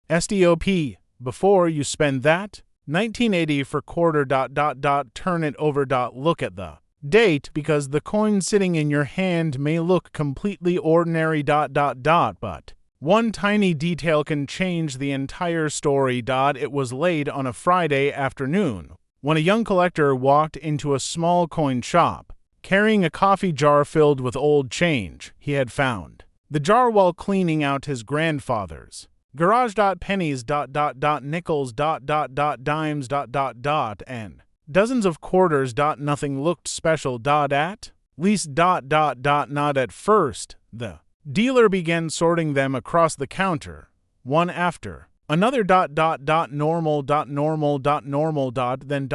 Stop. Before you spend that, 1980 for quarter ... turn it over ... look at the date because the coin sitting in your hand may look completely ordinary ... but one tiny detail can change the entire story. It was late on a Friday afternoon when a young collector walked into a small coin shop, carrying a coffee jar filled with old change he had found the jar while cleaning out his grandfather's garage. Pennies ... nickels ... dimes ... and dozens of quarters. Nothing looked special ... at least ... not at first. The dealer began sorting them across the counter, one after another. Normal ... normal ... then ...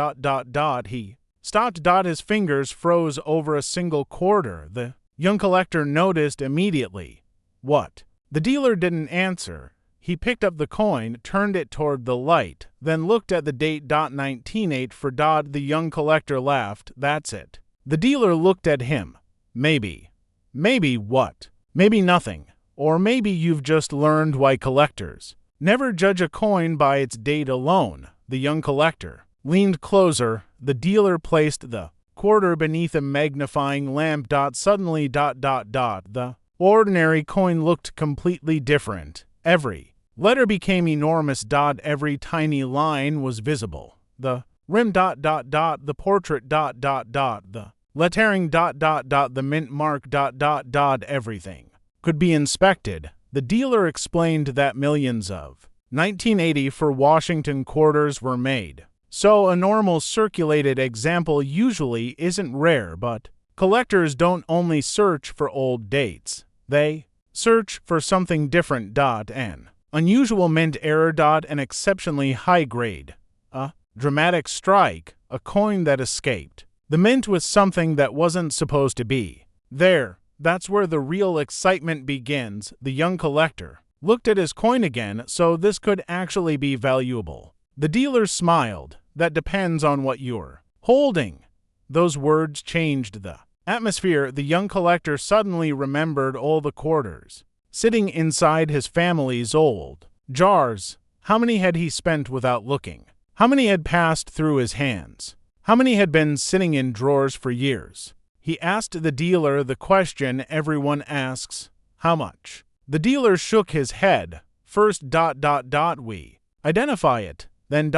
he stopped. His fingers froze over a single quarter. The young collector noticed immediately. What? The dealer didn't answer. He picked up the coin, turned it toward the light, then looked at the date. 1908 for ... The young collector laughed. That's it. The dealer looked at him. Maybe. Maybe what? Maybe nothing. Or maybe you've just learned why collectors never judge a coin by its date alone. The young collector leaned closer. The dealer placed the quarter beneath a magnifying lamp. Suddenly ... the ordinary coin looked completely different. Every letter became enormous. Every tiny line was visible. The rim ... the portrait ... the lettering ... the mint mark ... everything could be inspected. The dealer explained that millions of 1980 for Washington quarters were made. So a normal circulated example usually isn't rare, but collectors don't only search for old dates. They search for something different. An unusual mint error. An exceptionally high grade. A dramatic strike. A coin that escaped the mint with something that wasn't supposed to be there. That's where the real excitement begins. The young collector looked at his coin again. So this could actually be valuable. The dealer smiled. That depends on what you're holding. Those words changed the atmosphere. The young collector suddenly remembered all the quarters sitting inside his family's old jars. How many had he spent without looking? How many had passed through his hands? How many had been sitting in drawers for years? He asked the dealer the question everyone asks, how much? The dealer shook his head. First ... we identify it, then ...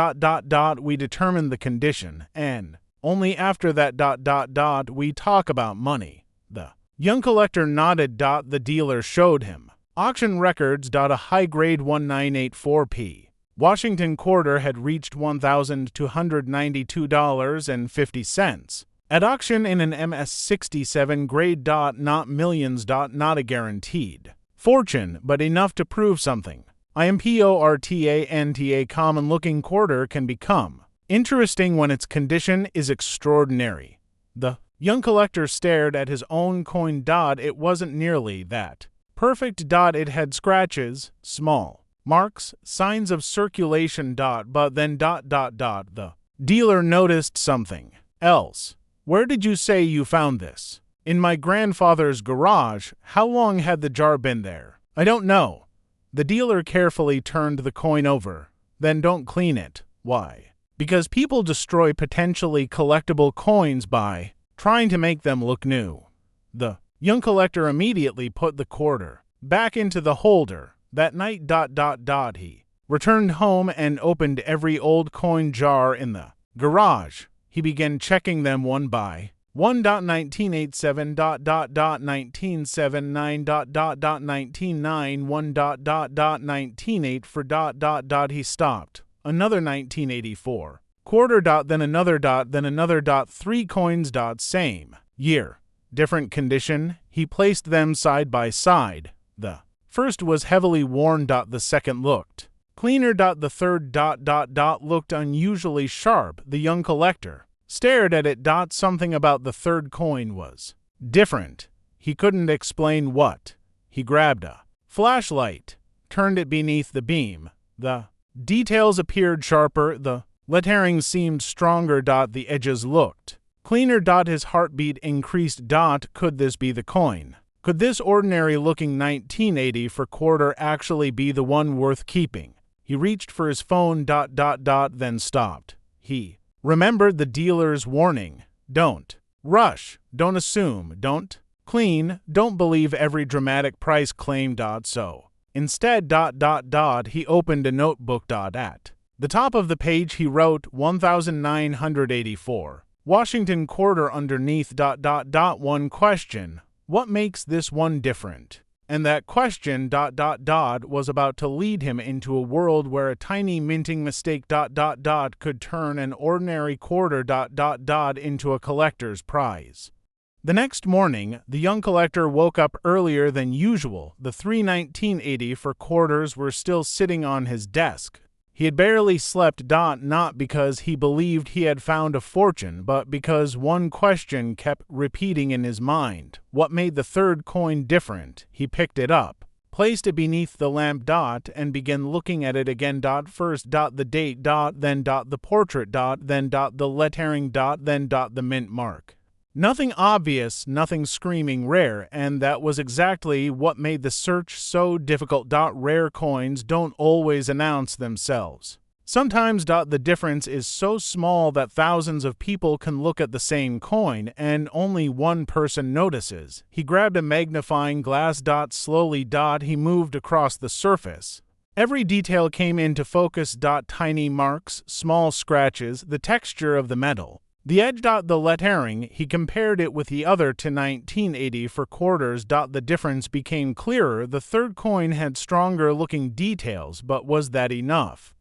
we determine the condition, and only after that ... we talk about money. The young collector nodded. The dealer showed him auction records. A high-grade 1984p Washington quarter had reached $1,292.50 at auction in an MS-67 grade. Not millions. Not a guaranteed fortune, but enough to prove something. Importanta common-looking quarter can become interesting when its condition is extraordinary. The young collector stared at his own coin. It wasn't nearly that perfect. It had scratches, small marks, signs of circulation. But then ... the dealer noticed something else. Where did you say you found this? In my grandfather's garage. How long had the jar been there? I don't know. The dealer carefully turned the coin over. Then don't clean it. Why? Because people destroy potentially collectible coins by trying to make them look new. The young collector immediately put the quarter back into the holder. That night ... he returned home and opened every old coin jar in the garage. He began checking them one by one. 1987 ... 1979 ... 1991 ... 198 for ... he stopped. Another 1984 quarter. Then another ... then another ... 3 coins. Same year, different condition. He placed them side by side. The first was heavily worn. The second looked cleaner. The third ... looked unusually sharp. The young collector stared at it. Something about the third coin was different. He couldn't explain what. He grabbed a flashlight, turned it beneath the beam. The details appeared sharper. The lettering seemed stronger. The edges looked cleaner. His heartbeat increased. Could this be the coin? Could this ordinary-looking 1980 for quarter actually be the one worth keeping? He reached for his phone, then stopped. He remembered the dealer's warning. Don't rush. Don't assume. Don't clean. Don't believe every dramatic price claim. So instead, he opened a notebook. At the top of the page, he wrote 1984. Washington quarter underneath. One question. What makes this one different? And that question, was about to lead him into a world where a tiny minting mistake, could turn an ordinary quarter, into a collector's prize. The next morning, the young collector woke up earlier than usual. The 1980 for quarters were still sitting on his desk. He had barely slept, not because he believed he had found a fortune, but because one question kept repeating in his mind. What made the third coin different? He picked it up, placed it beneath the lamp, and began looking at it again. First, the date, then the portrait, then the lettering, then the mint mark. Nothing obvious, nothing screaming rare, and that was exactly what made the search so difficult. Rare coins don't always announce themselves. Sometimes the difference is so small that thousands of people can look at the same coin and only one person notices. He grabbed a magnifying glass. Slowly he moved across the surface. Every detail came into focus. Tiny marks, small scratches, the texture of the metal. The edge. The lettering, he compared it with the other to 1980 for quarters. The difference became clearer. The third coin had stronger looking details, but was that enough?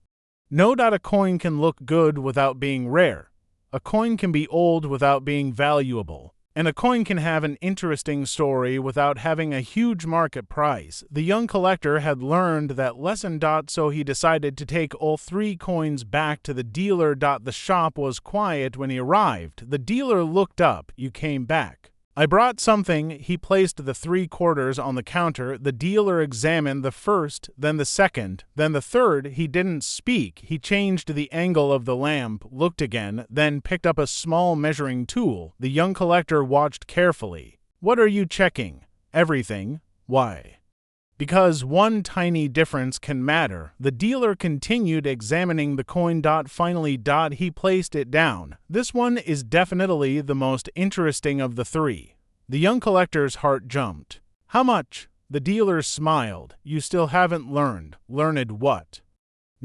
No. A coin can look good without being rare. A coin can be old without being valuable. And a coin can have an interesting story without having a huge market price. The young collector had learned that lesson. So he decided to take all three coins back to the dealer. The shop was quiet when he arrived. The dealer looked up. You came back. I brought something. He placed the 3 quarters on the counter. The dealer examined the first, then the second, then the third. He didn't speak. He changed the angle of the lamp, looked again, then picked up a small measuring tool. The young collector watched carefully. What are you checking? Everything. Why? Because one tiny difference can matter. The dealer continued examining the coin. Finally, he placed it down. This one is definitely the most interesting of the 3. The young collector's heart jumped. How much? The dealer smiled. You still haven't learned. Learned what?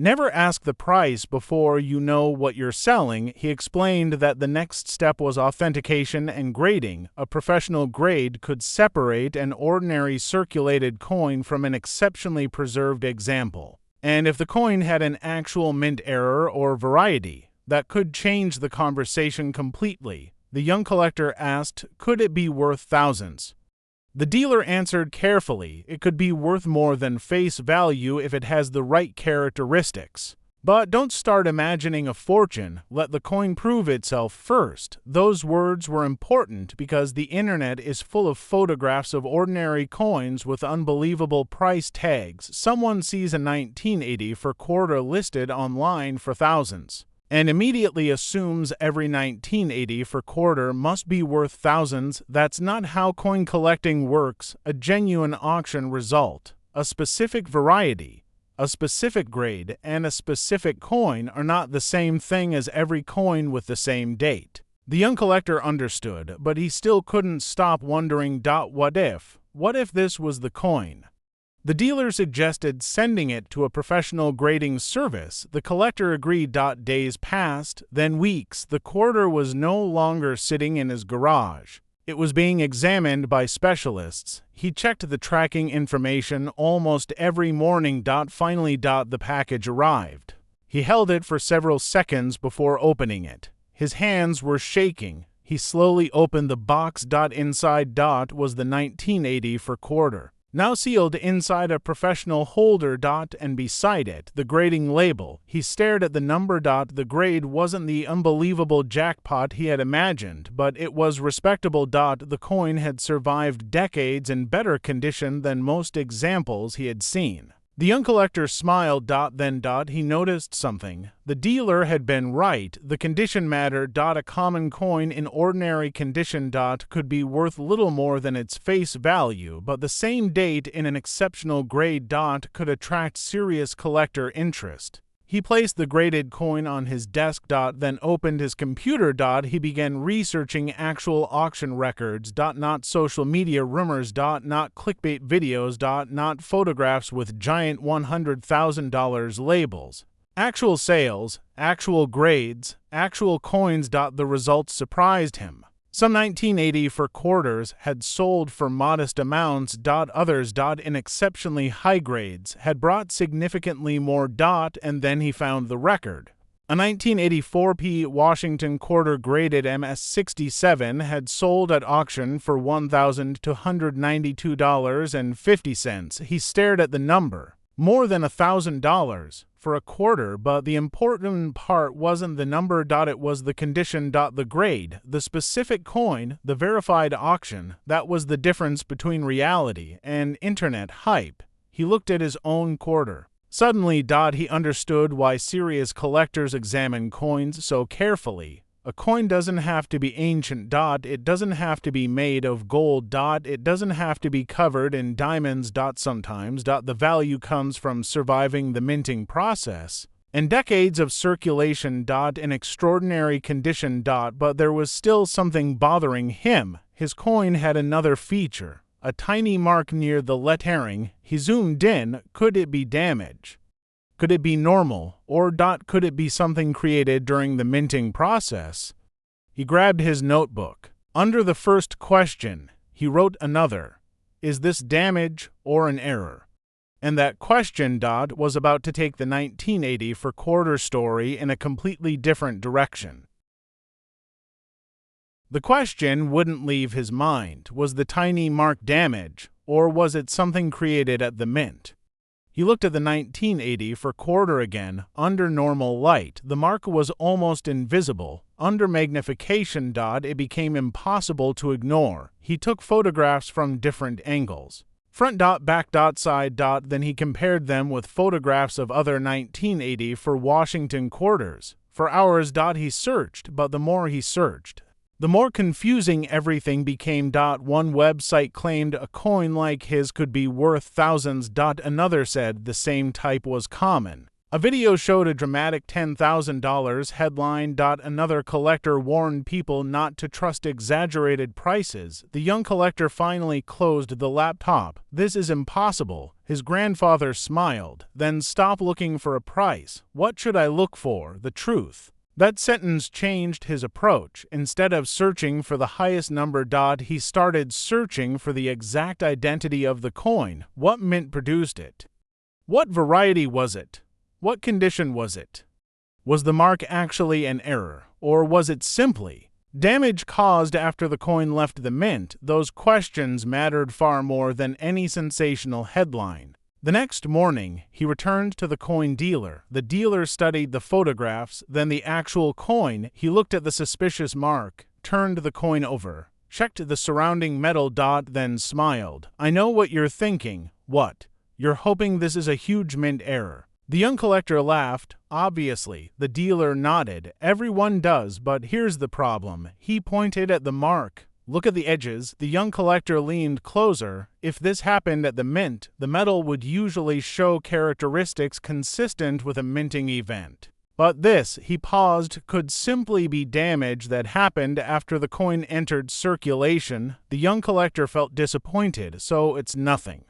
Never ask the price before you know what you're selling. He explained that the next step was authentication and grading. A professional grade could separate an ordinary circulated coin from an exceptionally preserved example. And if the coin had an actual mint error or variety, that could change the conversation completely. The young collector asked, could it be worth thousands? The dealer answered carefully, it could be worth more than face value if it has the right characteristics. But don't start imagining a fortune, let the coin prove itself first. Those words were important because the internet is full of photographs of ordinary coins with unbelievable price tags. Someone sees a 1980 for quarter listed online for thousands, and immediately assumes every 1980 for quarter must be worth thousands. That's not how coin collecting works. A genuine auction result, a specific variety, a specific grade, and a specific coin are not the same thing as every coin with the same date. The young collector understood, but he still couldn't stop wondering. What if this was the coin? The dealer suggested sending it to a professional grading service. The collector agreed. Days passed, then weeks. The quarter was no longer sitting in his garage. It was being examined by specialists. He checked the tracking information almost every morning. Finally, the package arrived. He held it for several seconds before opening it. His hands were shaking. He slowly opened the box. Inside was the 1980 for quarter, now sealed inside a professional holder. And beside it, the grading label. He stared at the number. The grade wasn't the unbelievable jackpot he had imagined, but it was respectable. The coin had survived decades in better condition than most examples he had seen. The young collector smiled. Then he noticed something. The dealer had been right. The condition mattered. A common coin in ordinary condition could be worth little more than its face value, but the same date in an exceptional grade could attract serious collector interest. He placed the graded coin on his desk. Then opened his computer. He began researching actual auction records. Not social media rumors. Not clickbait videos. Not photographs with giant $100,000 labels. Actual sales, actual grades, actual coins. The results surprised him. Some 1980 for quarters had sold for modest amounts. Others in exceptionally high grades had brought significantly more. And then he found the record. A 1984 P. Washington quarter graded MS-67 had sold at auction for $1,292.50. He stared at the number. More than $1,000 for a quarter, but the important part wasn't the number. It was the condition. The grade, the specific coin, the verified auction. That was the difference between reality and internet hype. He looked at his own quarter. Suddenly, he understood why serious collectors examine coins so carefully. A coin doesn't have to be ancient. It doesn't have to be made of gold. It doesn't have to be covered in diamonds. Sometimes, the value comes from surviving the minting process and decades of circulation. In extraordinary condition. But there was still something bothering him. His coin had another feature. A tiny mark near the lettering. He zoomed in. Could it be damage? Could it be normal, or could it be something created during the minting process? He grabbed his notebook. Under the first question, he wrote another. Is this damage or an error? And that question was about to take the 1980 for quarter story in a completely different direction. The question wouldn't leave his mind. Was the tiny mark damage, or was it something created at the mint? He looked at the 1980 for quarter again. Under normal light, the mark was almost invisible. Under magnification. It became impossible to ignore. He took photographs from different angles. Front. Back. Side. Then he compared them with photographs of other 1980 for Washington quarters. For hours. He searched, but the more he searched, the more confusing everything became. One website claimed a coin like his could be worth thousands. Another said the same type was common. A video showed a dramatic $10,000 headline. Another collector warned people not to trust exaggerated prices. The young collector finally closed the laptop. This is impossible. His grandfather smiled. Then stop looking for a price. What should I look for? The truth. That sentence changed his approach. Instead of searching for the highest number. He started searching for the exact identity of the coin. What mint produced it? What variety was it? What condition was it? Was the mark actually an error, or was it simply damage caused after the coin left the mint? Those questions mattered far more than any sensational headline. The next morning, he returned to the coin dealer. The dealer studied the photographs, then the actual coin. He looked at the suspicious mark, turned the coin over, checked the surrounding metal. Then smiled. I know what you're thinking. What? You're hoping this is a huge mint error. The young collector laughed. Obviously, the dealer nodded. Everyone does, but here's the problem. He pointed at the mark. Look at the edges. The young collector leaned closer. If this happened at the mint, the metal would usually show characteristics consistent with a minting event. But this, he paused, could simply be damage that happened after the coin entered circulation. The young collector felt disappointed, so it's nothing.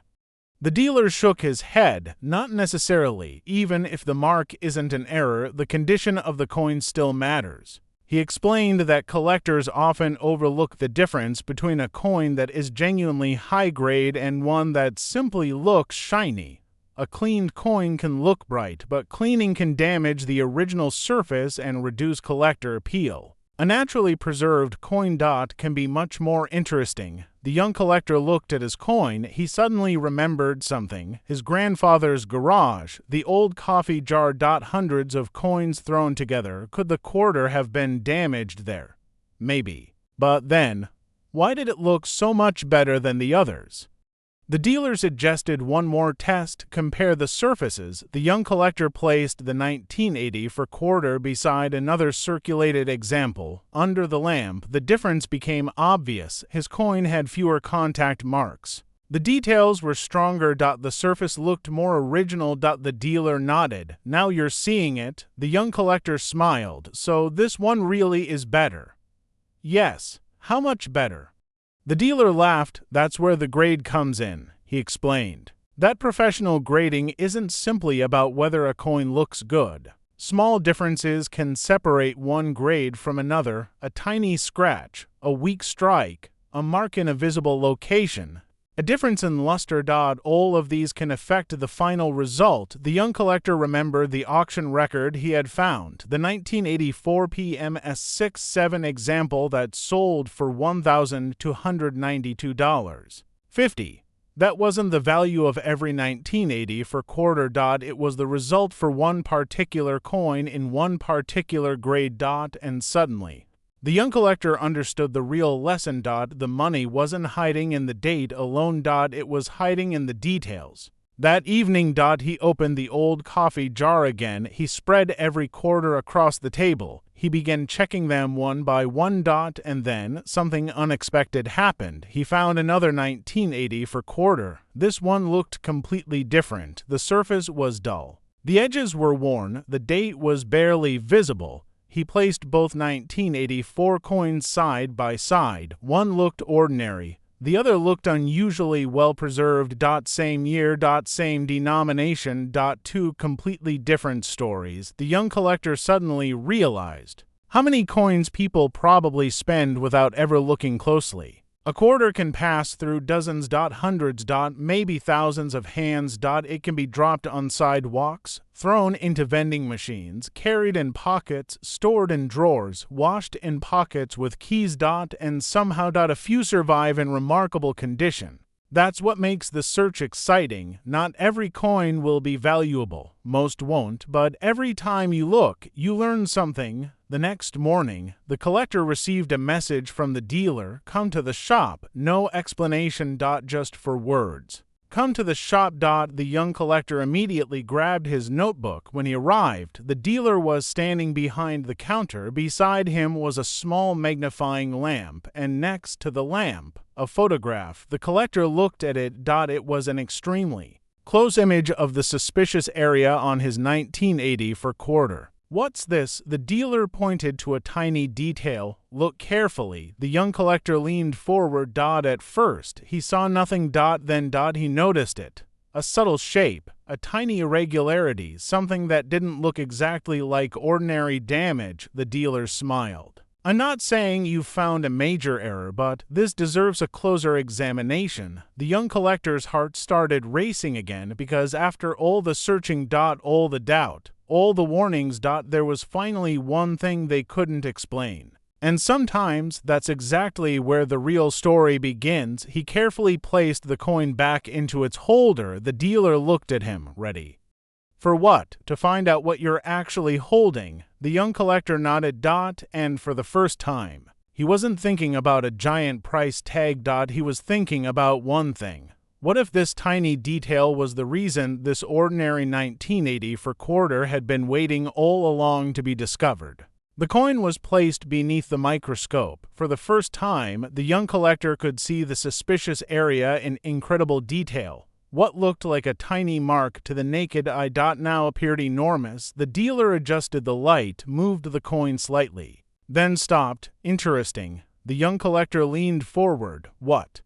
The dealer shook his head. Not necessarily. Even if the mark isn't an error, the condition of the coin still matters. He explained that collectors often overlook the difference between a coin that is genuinely high grade and one that simply looks shiny. A cleaned coin can look bright, but cleaning can damage the original surface and reduce collector appeal. A naturally preserved coin can be much more interesting. The young collector looked at his coin. He suddenly remembered something. His grandfather's garage, the old coffee jar. Hundreds of coins thrown together. Could the quarter have been damaged there? Maybe. But then, why did it look so much better than the others? The dealer suggested one more test, compare the surfaces. The young collector placed the 1980 for quarter beside another circulated example. Under the lamp, the difference became obvious. His coin had fewer contact marks. The details were stronger. The surface looked more original. The dealer nodded. Now you're seeing it. The young collector smiled. So this one really is better. Yes. How much better? The dealer laughed. That's where the grade comes in, he explained. That professional grading isn't simply about whether a coin looks good. Small differences can separate one grade from another. A tiny scratch, a weak strike, a mark in a visible location, a difference in luster. All of these can affect the final result. The young collector remembered the auction record he had found, the 1984 PMS67 example that sold for $1,292.50. That wasn't the value of every 1980 for quarter. It was the result for one particular coin in one particular grade. And suddenly, the young collector understood the real lesson. The money wasn't hiding in the date alone. It was hiding in the details. That evening, he opened the old coffee jar again. He spread every quarter across the table. He began checking them one by one. And then something unexpected happened. He found another 1980 for quarter. This one looked completely different. The surface was dull. The edges were worn. The date was barely visible. He placed both 1984 coins side by side. One looked ordinary. The other looked unusually well preserved. Same year, same denomination. Two completely different stories. The young collector suddenly realized how many coins people probably spend without ever looking closely. A quarter can pass through dozens, hundreds, maybe thousands of hands. It can be dropped on sidewalks, thrown into vending machines, carried in pockets, stored in drawers, washed in pockets with keys. And somehow a few survive in remarkable condition. That's what makes the search exciting. Not every coin will be valuable. Most won't, but every time you look, you learn something. The next morning, the collector received a message from the dealer. Come to the shop. No explanation. Just for words. Come to the shop. The young collector immediately grabbed his notebook. When he arrived, the dealer was standing behind the counter. Beside him was a small magnifying lamp, and next to the lamp, a photograph. The collector looked at it. It was an extremely close image of the suspicious area on his 1980 for quarter. What's this? The dealer pointed to a tiny detail. Look carefully. The young collector leaned forward. At first, he saw nothing. Then he noticed it. A subtle shape, a tiny irregularity, something that didn't look exactly like ordinary damage. The dealer smiled. I'm not saying you've found a major error, but this deserves a closer examination. The young collector's heart started racing again because after all the searching, all the doubt, all the warnings, there was finally one thing they couldn't explain. And sometimes that's exactly where the real story begins. He carefully placed the coin back into its holder. The dealer looked at him. Ready? For what? To find out what you're actually holding. The young collector nodded. And for the first time, he wasn't thinking about a giant price tag. He was thinking about one thing. What if this tiny detail was the reason this ordinary 1980 for quarter had been waiting all along to be discovered? The coin was placed beneath the microscope. For the first time, the young collector could see the suspicious area in incredible detail. What looked like a tiny mark to the naked eye now appeared enormous. The dealer adjusted the light, moved the coin slightly, then stopped. Interesting. The young collector leaned forward. What?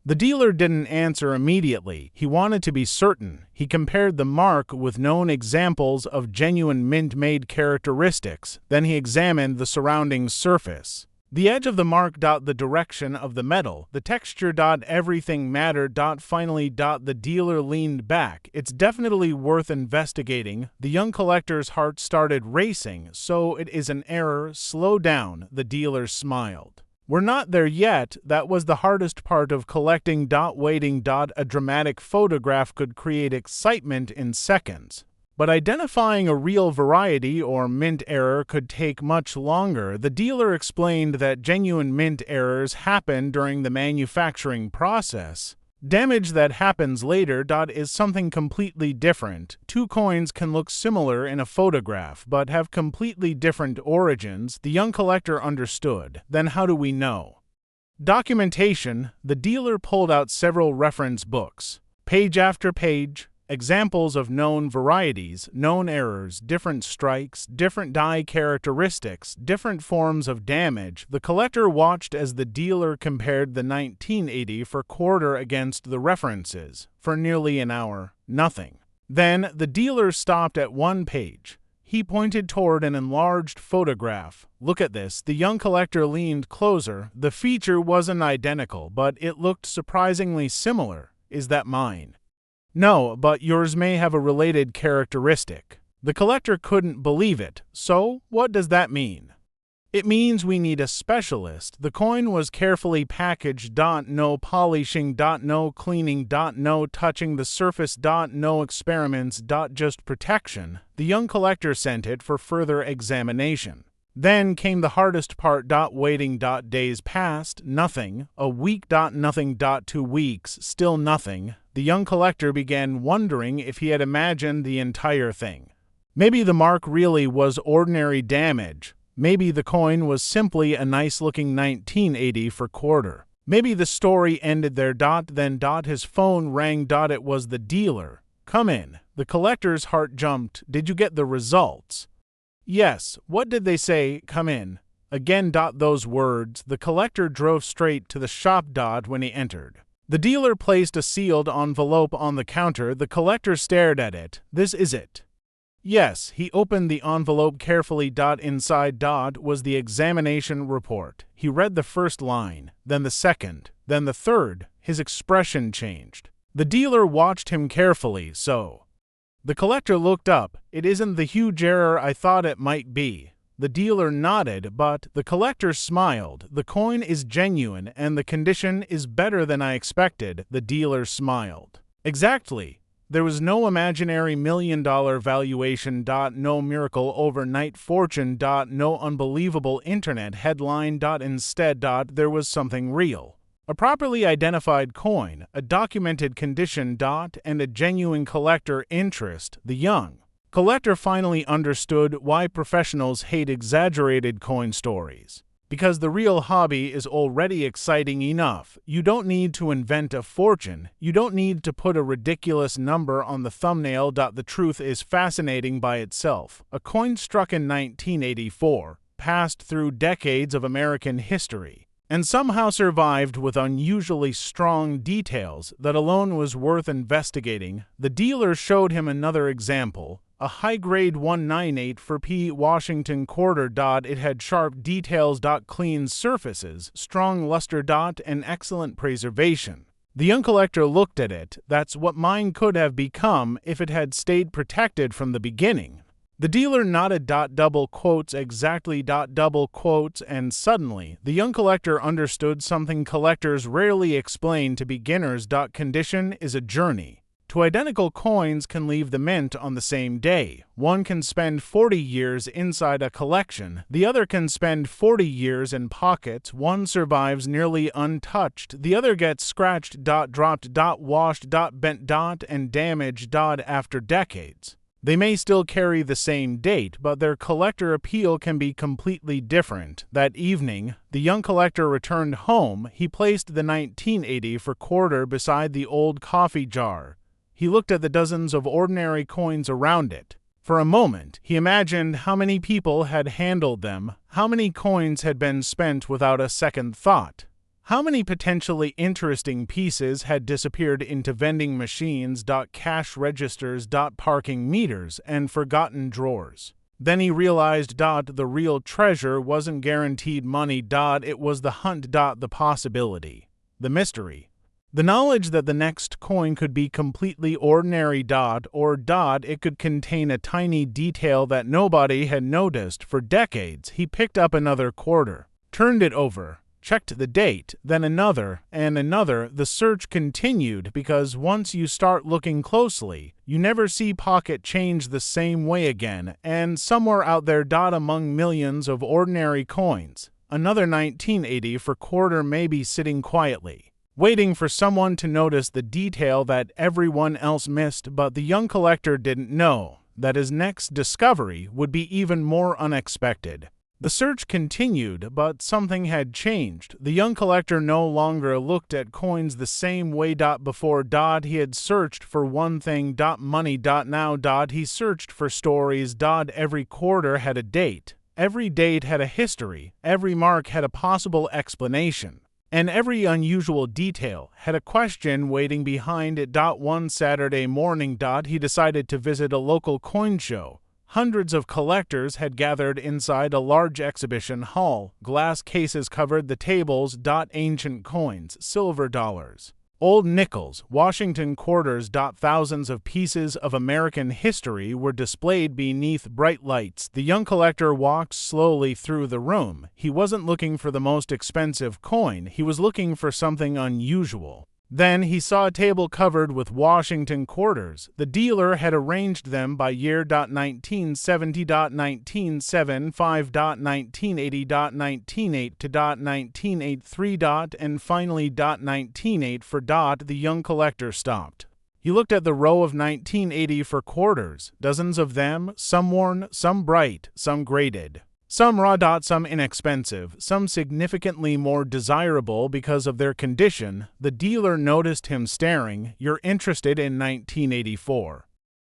The dealer didn't answer immediately. He wanted to be certain. He compared the mark with known examples of genuine mint-made characteristics. Then he examined the surrounding surface. The edge of the mark. The direction of the metal. The texture. Everything mattered. Finally, the dealer leaned back. It's definitely worth investigating. The young collector's heart started racing. So it is an error. Slow down. The dealer smiled. We're not there yet. That was the hardest part of collecting. Waiting. A dramatic photograph could create excitement in seconds. But identifying a real variety or mint error could take much longer. The dealer explained that genuine mint errors happen during the manufacturing process. Damage that happens later. Is something completely different. Two coins can look similar in a photograph, but have completely different origins. The young collector understood. Then how do we know? Documentation. The dealer pulled out several reference books, page after page, examples of known varieties, known errors, different strikes, different die characteristics, different forms of damage. The collector watched as the dealer compared the 1980 for quarter against the references. For nearly an hour, nothing. Then the dealer stopped at one page. He pointed toward an enlarged photograph. Look at this. The young collector leaned closer. The feature wasn't identical, but it looked surprisingly similar. Is that mine? No, but yours may have a related characteristic. The collector couldn't believe it. So, what does that mean? It means we need a specialist. The coin was carefully packaged. No polishing. No cleaning. No touching the surface. No experiments. Just protection. The young collector sent it for further examination. Then came the hardest part. Waiting. Days passed. Nothing. A week. Nothing. 2 weeks. Still nothing. The young collector began wondering if he had imagined the entire thing. Maybe the mark really was ordinary damage. Maybe the coin was simply a nice-looking 1980 for quarter. Maybe the story ended there. Then his phone rang. It was the dealer. Come in. The collector's heart jumped. Did you get the results? Yes. What did they say? Come in. Again. Those words. The collector drove straight to the shop. When he entered, the dealer placed a sealed envelope on the counter. The collector stared at it. This is it. Yes, he opened the envelope carefully. Inside was the examination report. He read the first line, then the second, then the third. His expression changed. The dealer watched him carefully. So, the collector looked up. It isn't the huge error I thought it might be. The dealer nodded, but the collector smiled. The coin is genuine and the condition is better than I expected. The dealer smiled. Exactly. There was no imaginary $1 million valuation. No miracle overnight fortune. No unbelievable internet headline. Instead, there was something real. A properly identified coin, a documented condition. And a genuine collector interest. The young collector finally understood why professionals hate exaggerated coin stories. Because the real hobby is already exciting enough. You don't need to invent a fortune. You don't need to put a ridiculous number on the thumbnail. The truth is fascinating by itself. A coin struck in 1984 passed through decades of American history and somehow survived with unusually strong details that alone was worth investigating. The dealer showed him another example. A high-grade 198 for P. Washington quarter. It had sharp details. Clean surfaces, strong luster. And excellent preservation. The young collector looked at it. That's what mine could have become if it had stayed protected from the beginning. The dealer nodded. Double quotes. Exactly. Double quotes. And suddenly, the young collector understood something collectors rarely explain to beginners. Condition is a journey. Two identical coins can leave the mint on the same day. One can spend 40 years inside a collection. The other can spend 40 years in pockets. One survives nearly untouched. The other gets scratched. Dropped. Washed. Bent. And damaged. After decades. They may still carry the same date, but their collector appeal can be completely different. That evening, the young collector returned home. He placed the 1980 for quarter beside the old coffee jar. He looked at the dozens of ordinary coins around it. For a moment, he imagined how many people had handled them, how many coins had been spent without a second thought, how many potentially interesting pieces had disappeared into vending machines. Cash registers. Parking meters and forgotten drawers. Then he realized. The real treasure wasn't guaranteed money. It was the hunt. The possibility. The mystery. The knowledge that the next coin could be completely ordinary. Or it could contain a tiny detail that nobody had noticed for decades. He picked up another quarter, turned it over, checked the date, then another and another. The search continued because once you start looking closely, you never see pocket change the same way again. And somewhere out there, among millions of ordinary coins, another 1980 for quarter may be sitting quietly, waiting for someone to notice the detail that everyone else missed, but the young collector didn't know that his next discovery would be even more unexpected. The search continued, but something had changed. The young collector no longer looked at coins the same way. Before he had searched for one thing, money. Now he searched for stories. Every quarter had a date. Every date had a history. Every mark had a possible explanation. And every unusual detail had a question waiting behind it. One Saturday morning, he decided to visit a local coin show. Hundreds of collectors had gathered inside a large exhibition hall. Glass cases covered the tables. Ancient coins, silver dollars, old nickels, Washington quarters. Thousands of pieces of American history were displayed beneath bright lights. The young collector walked slowly through the room. He wasn't looking for the most expensive coin. He was looking for something unusual. Then he saw a table covered with Washington quarters. The dealer had arranged them by year. 1970, 1975, 1980, 1908 to 1983, and finally 1984. The young collector stopped. He looked at the row of 1984 quarters, dozens of them, some worn, some bright, some graded. Some raw. Some inexpensive, some significantly more desirable because of their condition. The dealer noticed him staring. "You're interested in 1984.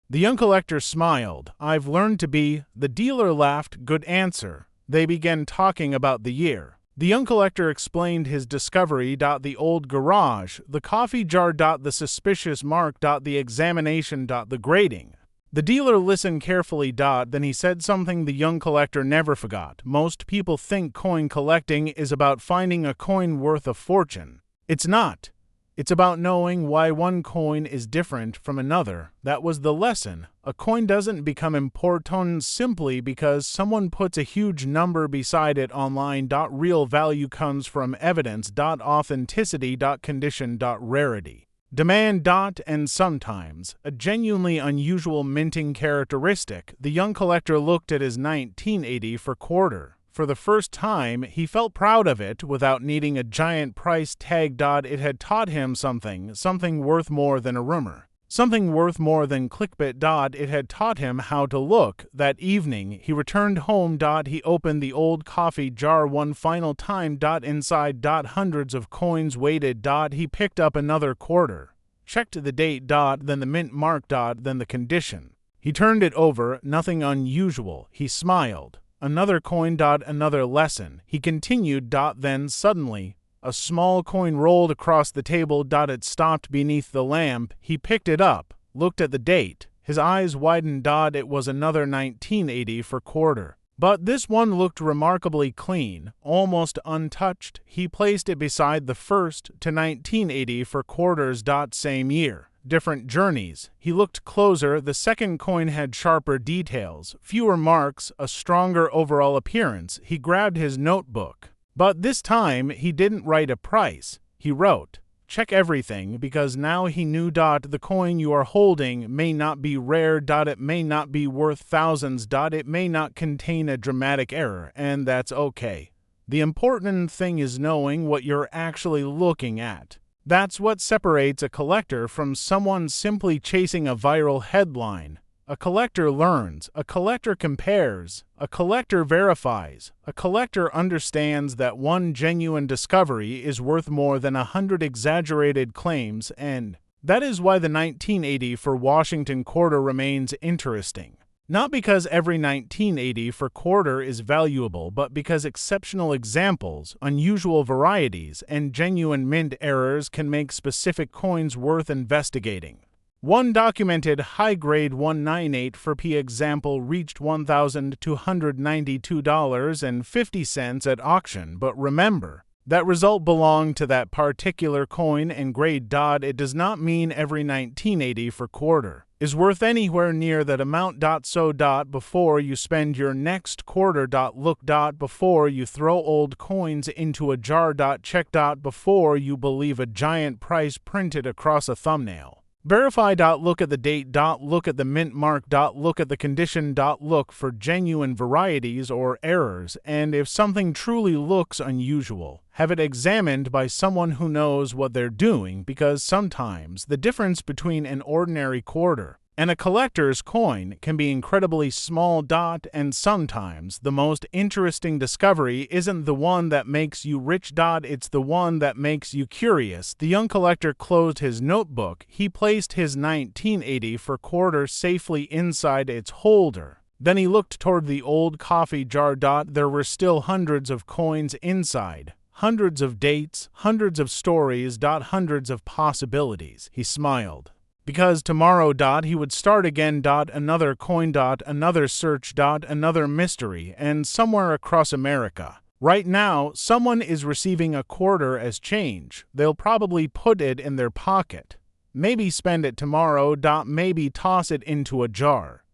The young collector smiled. "I've learned to be." The dealer laughed. "Good answer." They began talking about the year. The young collector explained his discovery. The old garage, the coffee jar. The suspicious mark. The examination. The grading. The dealer listened carefully. Then he said something the young collector never forgot. "Most people think coin collecting is about finding a coin worth a fortune. It's not. It's about knowing why one coin is different from another." That was the lesson. A coin doesn't become important simply because someone puts a huge number beside it online. Real value comes from evidence. Authenticity. Condition. Rarity. Demand. And sometimes a genuinely unusual minting characteristic. The young collector looked at his 1984 quarter. For the first time, he felt proud of it without needing a giant price tag. It had taught him something worth more than a rumor. Something worth more than clickbait. It had taught him how to look. That evening, he returned home. He opened the old coffee jar one final time. Inside. Hundreds of coins waited. He picked up another quarter, checked the date. Then the mint mark. Then the condition. He turned it over. Nothing unusual. He smiled. Another coin. Another lesson. He continued. Then suddenly, a small coin rolled across the table. It stopped beneath the lamp. He picked it up, looked at the date. His eyes widened. It was another 1984 quarter. But this one looked remarkably clean, almost untouched. He placed it beside the first to 1984 quarters. Same year. Different journeys. He looked closer. The second coin had sharper details, fewer marks, a stronger overall appearance. He grabbed his notebook. But this time, he didn't write a price. He wrote, "Check everything," because now he knew. The coin you are holding may not be rare. It may not be worth thousands. It may not contain a dramatic error, and that's okay. The important thing is knowing what you're actually looking at. That's what separates a collector from someone simply chasing a viral headline. A collector learns, a collector compares, a collector verifies, a collector understands that one genuine discovery is worth more than 100 exaggerated claims, and that is why the 1984 Washington quarter remains interesting. Not because every 1984 quarter is valuable, but because exceptional examples, unusual varieties, and genuine mint errors can make specific coins worth investigating. One documented high-grade 198 for P example reached $1,292.50 at auction, but remember, that result belonged to that particular coin and grade. It does not mean every 1984 quarter is worth anywhere near that amount. So before you spend your next quarter. Look. Before you throw old coins into a jar. Check. Before you believe a giant price printed across a thumbnail. Verify. Look at the date. Look at the mint mark. Look at the condition. Look for genuine varieties or errors, and if something truly looks unusual, have it examined by someone who knows what they're doing, because sometimes the difference between an ordinary quarter and a collector's coin can be incredibly small. And sometimes the most interesting discovery isn't the one that makes you rich. It's the one that makes you curious. The young collector closed his notebook. He placed his 1980 for quarter safely inside its holder. Then he looked toward the old coffee jar. There were still hundreds of coins inside. Hundreds of dates, hundreds of stories. Hundreds of possibilities. He smiled. Because tomorrow, he would start again. Another coin. Another search. Another mystery. And somewhere across America, right now, someone is receiving a quarter as change. They'll probably put it in their pocket. Maybe spend it tomorrow. Maybe toss it into a jar.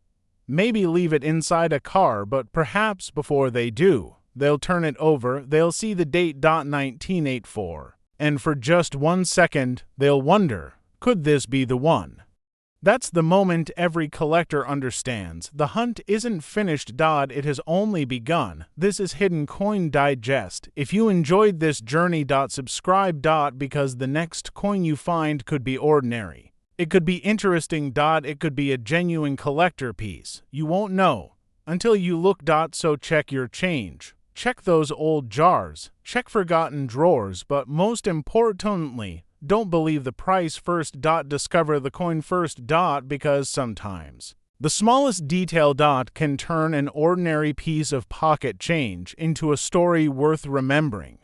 Maybe leave it inside a car, but perhaps before they do, they'll turn it over. They'll see the date. 1984. And for just 1 second, they'll wonder, could this be the one? That's the moment every collector understands. The hunt isn't finished. It has only begun. This is Hidden Coin Digest. If you enjoyed this journey, subscribe. Because the next coin you find could be ordinary. It could be interesting. It could be a genuine collector piece. You won't know until you look. So check your change. Check those old jars. Check forgotten drawers. But most importantly, don't believe the price first. Discover the coin first. Because sometimes the smallest detail. Can turn an ordinary piece of pocket change into a story worth remembering.